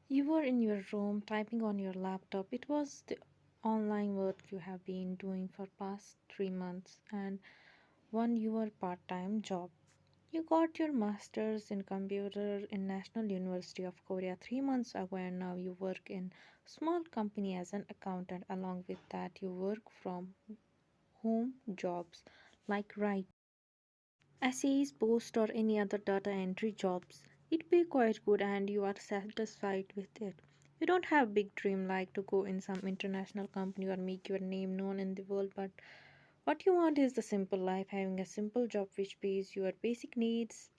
You were in your room typing on your laptop. It was the online work you have been doing for past 3 months and one your part-time job. You got your master's in computer in National University of Korea 3 months ago and now you work in small company as an accountant. Along with that you work from home jobs like writing essays, post or any other data entry jobs. It pay quite good and you are satisfied with it. You don't have big dream like to go in some international company or make your name known in the world, but what you want is the simple life, having a simple job which pays your basic needs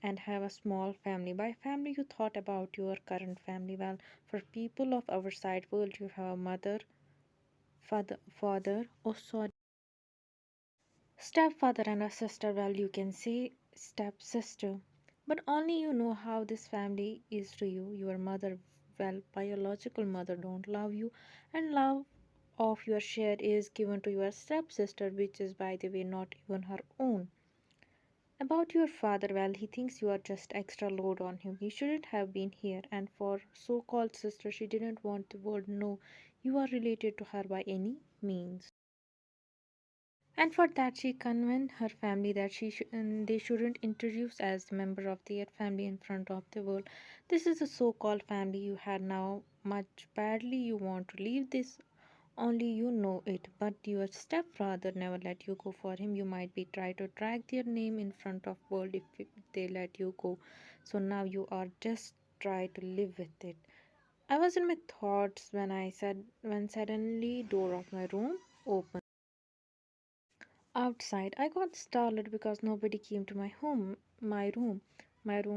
and have a small family. By family you thought about your current family. Well, for people of our side world you have a mother, father, oh sorry, stepfather and a sister. Well, you can say stepsister, but only you know how this family is to you. Your mother, well, biological mother don't love you, and love of your share is given to your stepsister, which is by the way not even her own. About your father, well, he thinks you are just extra load on him. He shouldn't have been here, and for so-called sister, she didn't want the world to know you are related to her by any means. And for that, she convinced her family that they shouldn't introduce as a member of their family in front of the world. This is a so-called family you had now. Much badly you want to leave this, only you know it. But your stepfather never let you go. For him, you might be try to drag their name in front of world if they let you go. So now you are just try to live with it. I was in my thoughts when suddenly door of my room opened. Outside, I got startled because nobody came to my room. My room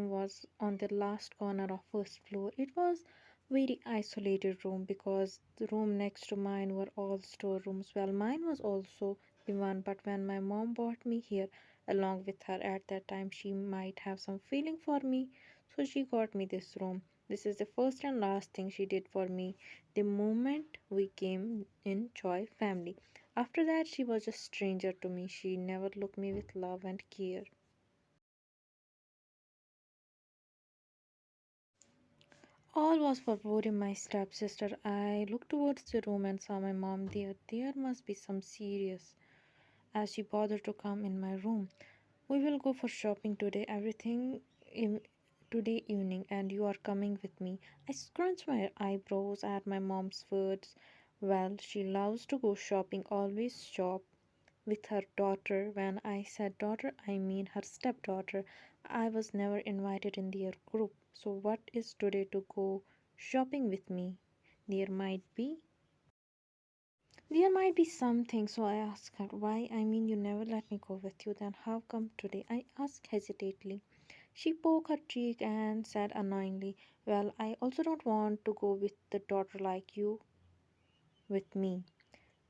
was on the last corner of first floor. It was very isolated room because the room next to mine were all storerooms. Well, mine was also the one, but when my mom brought me here along with her at that time, she might have some feeling for me, so she got me this room. This is the first and last thing she did for me the moment we came in Choi family. After that, she was a stranger to me. She never looked me with love and care. All was for boring my stepsister. I looked towards the room and saw my mom there. There must be some serious. As she bothered to come in my room, we will go for shopping today. Everything in today evening, and you are coming with me. I scrunched my eyebrows at my mom's words. Well, she loves to go shopping, always shop with her daughter. When I said daughter, I mean her stepdaughter. I was never invited in their group. So, what is today to go shopping with me? There might be. There might be something. So I asked her, why? I mean, you never let me go with you. Then how come today? I asked hesitantly. She poked her cheek and said annoyingly, well, I also don't want to go with the daughter like you with me.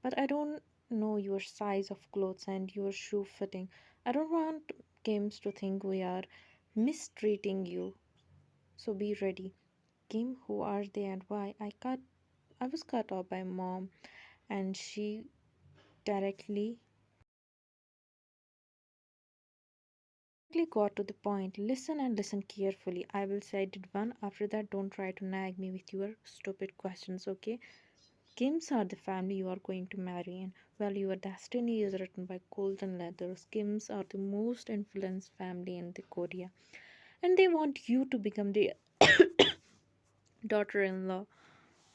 But I don't know your size of clothes and your shoe fitting. I don't want Kims to think we are mistreating you. So be ready. Kim, who are they and why? I was cut off by mom and she directly got to the point. Listen and listen carefully. I will say I did one. After that, don't try to nag me with your stupid questions, okay? Kims are the family you are going to marry, and well, your destiny is written by golden letters. Kims are the most influenced family in the Korea, and they want you to become the daughter-in-law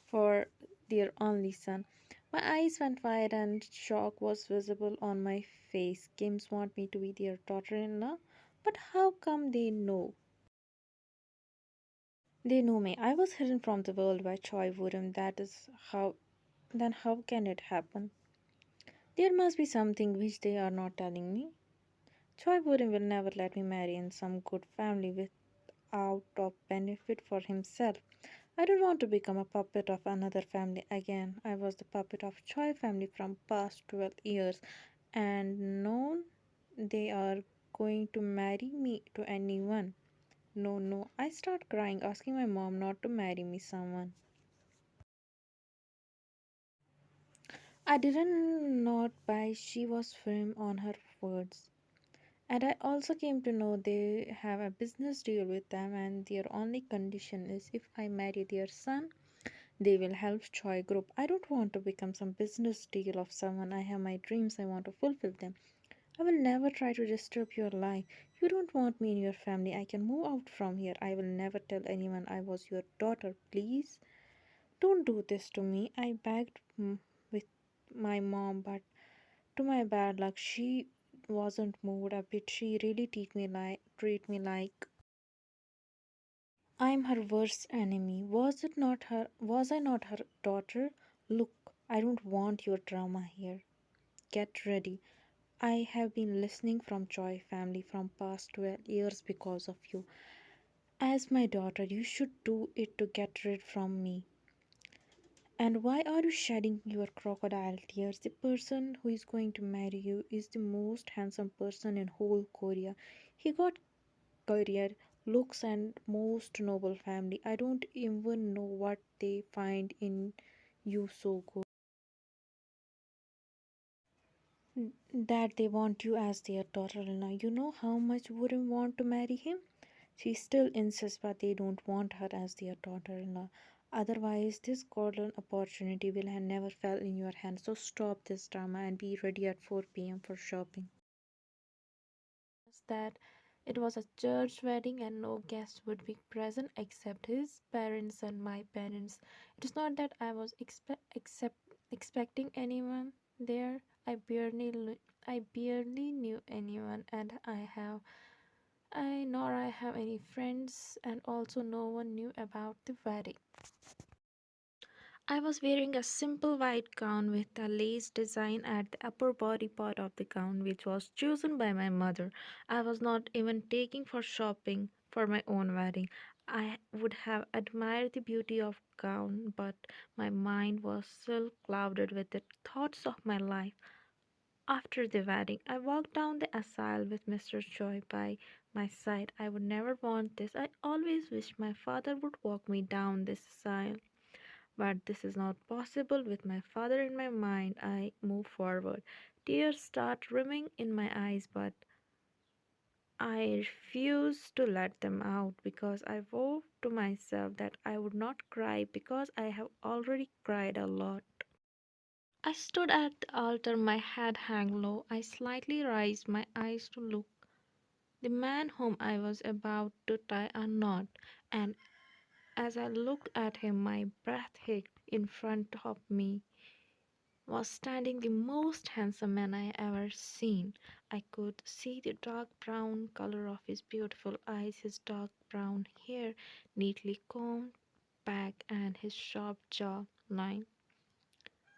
for their only son. My eyes went wide, and shock was visible on my face. Kims want me to be their daughter-in-law, but how come they know? They know me. I was hidden from the world by Choi Wooden. That is how. Then how can it happen? There must be something which they are not telling me. Choi Wooden will never let me marry in some good family without of benefit for himself. I don't want to become a puppet of another family again. I was the puppet of Choi family from past 12 years and known they are going to marry me to anyone. No, no. I start crying, asking my mom not to marry me someone. I didn't not buy. She was firm on her words. And I also came to know they have a business deal with them, and their only condition is if I marry their son, they will help Choi Group. I don't want to become some business deal of someone. I have my dreams, I want to fulfill them. I will never try to disturb your life. You don't want me in your family. I can move out from here. I will never tell anyone I was your daughter. Please don't do this to me. I begged with my mom, but to my bad luck, she wasn't moved a bit. She really treat me like I'm her worst enemy. Was I not her daughter? Look, I don't want your drama here. Get ready. I have been listening from Joy family from past 12 years because of you. As my daughter, you should do it to get rid from me. And why are you shedding your crocodile tears? The person who is going to marry you is the most handsome person in whole Korea. He got career, looks and most noble family. I don't even know what they find in you so good that they want you as their daughter-in-law. You know how much wouldn't want to marry him? She still insists, but they don't want her as their daughter-in-law. Otherwise, this golden opportunity will have never fell in your hands. So stop this drama and be ready at 4 p.m. for shopping. That it was a church wedding and no guests would be present except his parents and my parents. It is not that I was expecting anyone there. I barely knew anyone, and I have any friends, and also no one knew about the wedding. I was wearing a simple white gown with a lace design at the upper body part of the gown, which was chosen by my mother. I was not even taking for shopping for my own wedding. I would have admired the beauty of gown, but my mind was still clouded with the thoughts of my life after the wedding. I walked down the aisle with Mr. Choi by my side. I would never want this. I always wished my father would walk me down this aisle. But this is not possible with my father in my mind. I move forward. Tears start rimming in my eyes, but I refuse to let them out because I vowed to myself that I would not cry because I have already cried a lot. I stood at the altar, my head hung low. I slightly raised my eyes to look the man whom I was about to tie a knot, and as I looked at him, my breath hiked. In front of me was standing the most handsome man I ever seen. I could see the dark brown color of his beautiful eyes, his dark brown hair neatly combed back, and his sharp jaw line.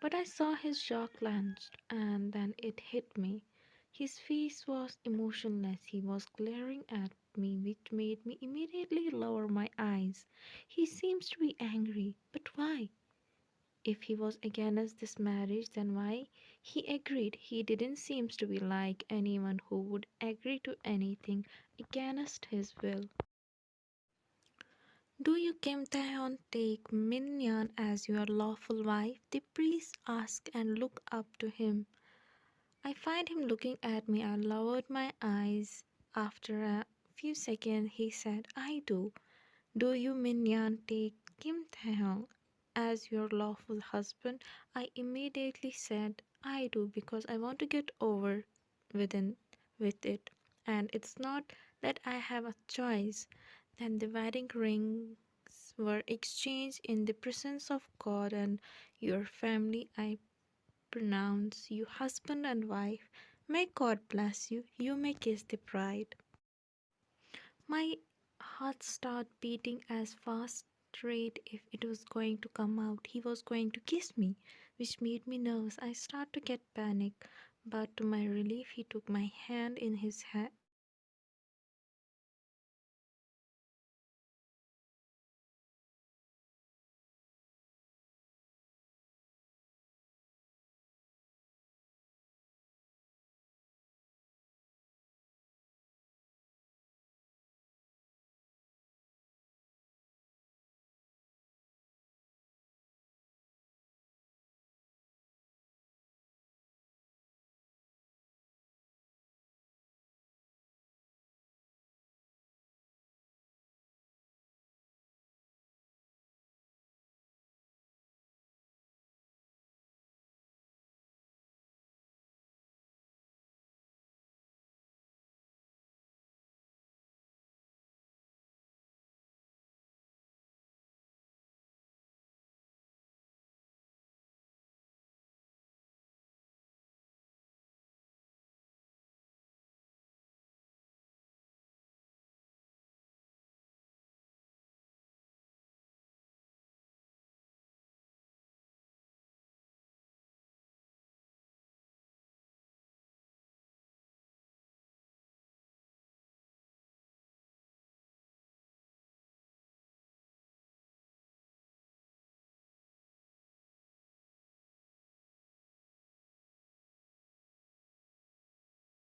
But I saw his jaw clenched, and then it hit me. His face was emotionless. He was glaring at me, which made me immediately lower my eyes. He seems to be angry, but why? If he was against this marriage, then why he agreed? He didn't seem to be like anyone who would agree to anything against his will. Do you, Kim Taehyun, take Min Yan as your lawful wife? The priest asked and looked up to him. I find him looking at me. I lowered my eyes. After a few seconds, he said, I do. Do you, Min Yan, take Kim Taehyung as your lawful husband? I immediately said, I do because I want to get over within with it. And it's not that I have a choice. Then the wedding rings were exchanged in the presence of God and your family. I pronounce you husband and wife. May God bless you. You may kiss the bride. My heart started beating as fast rate if it was going to come out. He was going to kiss me, which made me nervous. I started to get panic, but to my relief, he took my hand in his